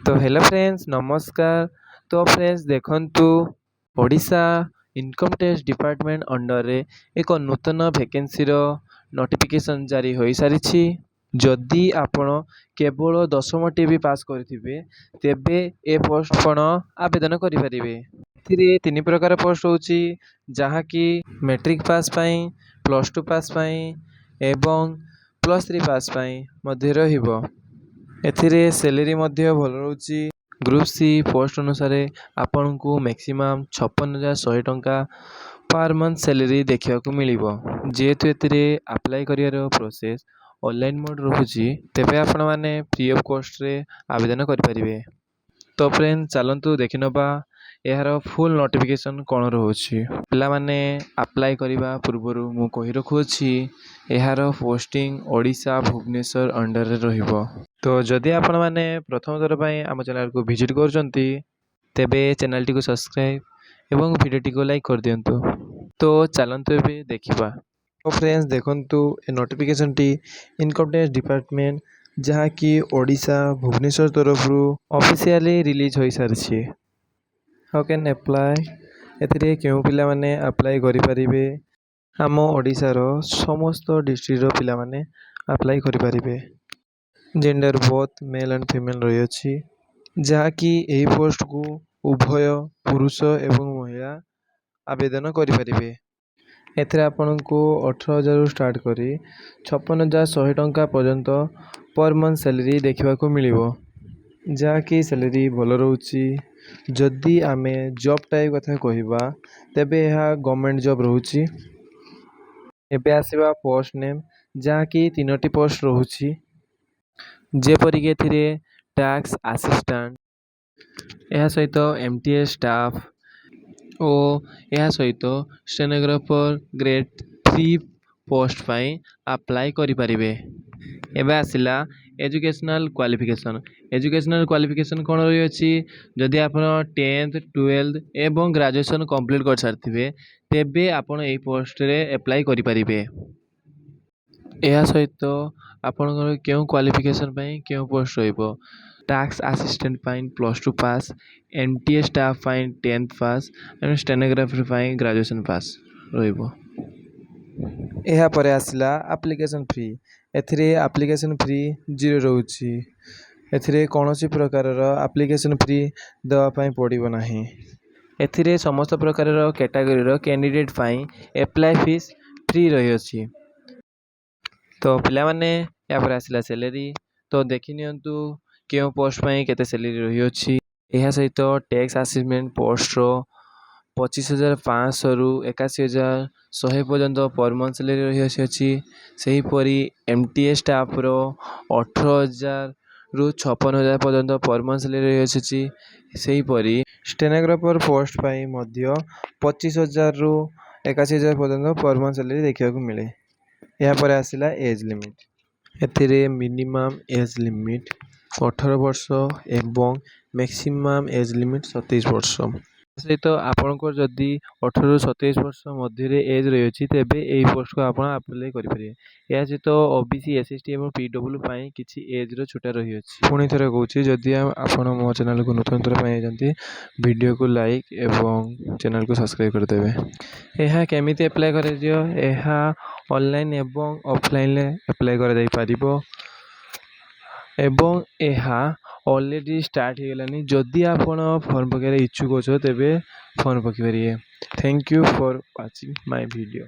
तो hello friends नमस्कार। तो फ्रेंड्स देखंतु Odisha income tax department under रे एक नूतन वैकेंसी रो नोटिफिकेशन जारी हो सारी। जदि आपण केवल 10टी टीवी पास करथिबे तेबे ए पोस्ट आपण आवेदन करि परिबे। एथिरे तीन प्रकार पोस्ट होची जहा कि मैट्रिक पास पई, +2 पास पई एवं +3 पास पई मध्य रहिबो। एथिरे सैलरी मध्य भल रोची। ग्रुप सी पोस्ट अनुसार आपन को मैक्सिमम 56,100 टंका पर मंथ सैलरी देखा मिलिबो। जेहेतु एथिरे अप्लाई करियर प्रोसेस ऑनलाइन मोड रहुची तेबे आपण माने फ्री ऑफ कॉस्ट रे आवेदन करि परिबे। तो फ्रेंड चलंतु देखि नबा यार फुल नोटिफिकेशन कौन रोची। पिला माने अप्लाई करिबा पूर्वरु मु कहि रखुछि यार पोस्टिंग ओडिशा भुवनेश्वर अंडर रे रहिबो। तो जदि आपण माने प्रथम थर पई आम चैनल को विजिट करजंती तेबे चैनल टी को सब्सक्राइब एवं वीडियो टी को लाइक कर दियंतु। तो चलंतु एबे देखिबा। तो फ्रेंड्स देखंतु ए नोटिफिकेशन टी इनकम टैक्स डिपार्टमेंट जहाँ कि ओडिशा भुवनेश्वर तरफ ऑफिशियली रिलीज हो सारी। हाउ कैन अप्लाई एथिरे केउ पिला माने अप्लाई करि परिबे। आम ओडिशा रो समस्त डिस्ट्रिक्ट रो पिला माने अप्लाई करि परिबे। Gender both male and female रही अछि जहाँ कि एही पोस्ट को उभय पुरुष एवं महिला आवेदन करि परिबे। एथिरे आपन को 18,000 स्टार्ट करी 56,100 टंका पर्यंत पर मंथ सैलरी देखा को मिलिबो। जहाँ कि सैलरी भल रोची। जदि आमे जॉब टाइप कथा कहिबा तेबे यह गवर्नमेंट जॉब रोची। एबे आसीबा पोस्ट नेम जहाँ कि 3टी पोस्ट रोची जेपरिक एथिरे टैक्स असिस्टेंट यह सहित एमटीएस स्टाफ ओ यह सहित स्टेनोग्राफर ग्रेड 3 पोस्ट पाई अप्लाई करि परिबे। एबे आसिला एजुकेशनल क्वालिफिकेशन कौन रही अछि। जदि आपण 10th 12th एवं ग्रेजुएशन कंप्लीट कर सारथिबे तेबे आपण एही पोस्ट रे अप्लाई करि परिबे। यह सहित आपन केउ क्वालिफिकेशन पाई केउ पोस्ट रहिबो। टैक्स असिस्टेंट पाई +2 पास, एमटीएस स्टाफ पाई 10th पास एवं स्टेनोग्राफर पाई ग्रेजुएशन पास रहिबो। यह परे आसिला एप्लीकेशन फी। एथिरे एप्लीकेशन फी 0 रहउची। एथिरे कोनोसी प्रकार रो एप्लीकेशन फी दवा पाई पड़िबो नाही। एथिरे समस्त प्रकार रो कैटेगरी रो कैंडिडेट पाई अप्लाई फीस फ्री रही अछि। तो पिला माने या पर आसिला सैलरी तो देखि नियंतु केउ पोस्ट पाई केते सैलरी रही अछि। एहा सहित टैक्स असिस्टेंट पोस्ट रो 25,500 रु 81,100 पर्यंत पर मंथ सैलरी रही अछि। सही परी एमटीएस स्टाफ रो 18,000 रु 56,000 पर्यंत पर मंथ सैलरी रही अछि। सही परी स्टेनोग्राफर पोस्ट पाई मध्य 25,000 रु 81,000 पर्यंत पर मंथ सैलरी देखिया को मिले। यहाँ पर आसिला एज लिमिट। एथिरे मिनिमम एज लिमिट 18 वर्ष एवं मैक्सिमम एज लिमिट 27 वर्ष। सहित आपनकर जदि 18 रु 27 वर्ष मध्य रे एज रही अछि तेबे एही पोस्ट को आपण अप्लाई करि परिबे। या सहित ओबीसी एसएसटी एवं पीडब्ल्यू पाई किछि एज रो छुटा रही अछि। पुणी थरे कहूछि जदि आपण मो चैनल को नूतन थर पाई जंती वीडियो को लाइक एवं चैनल को सब्सक्राइब कर देबे। एहा केमिति अप्लाई करे दियो एहा ऑनलाइन एवं ऑफलाइन ले अप्लाई कर दे पारिबो एवं एहा ऑलरेडी स्टार्ट हो गलानी। जदि आपण फॉर्म पकेरे इच्छुक छ तेबे फॉर्म पकि परिए। Thank you for watching my video.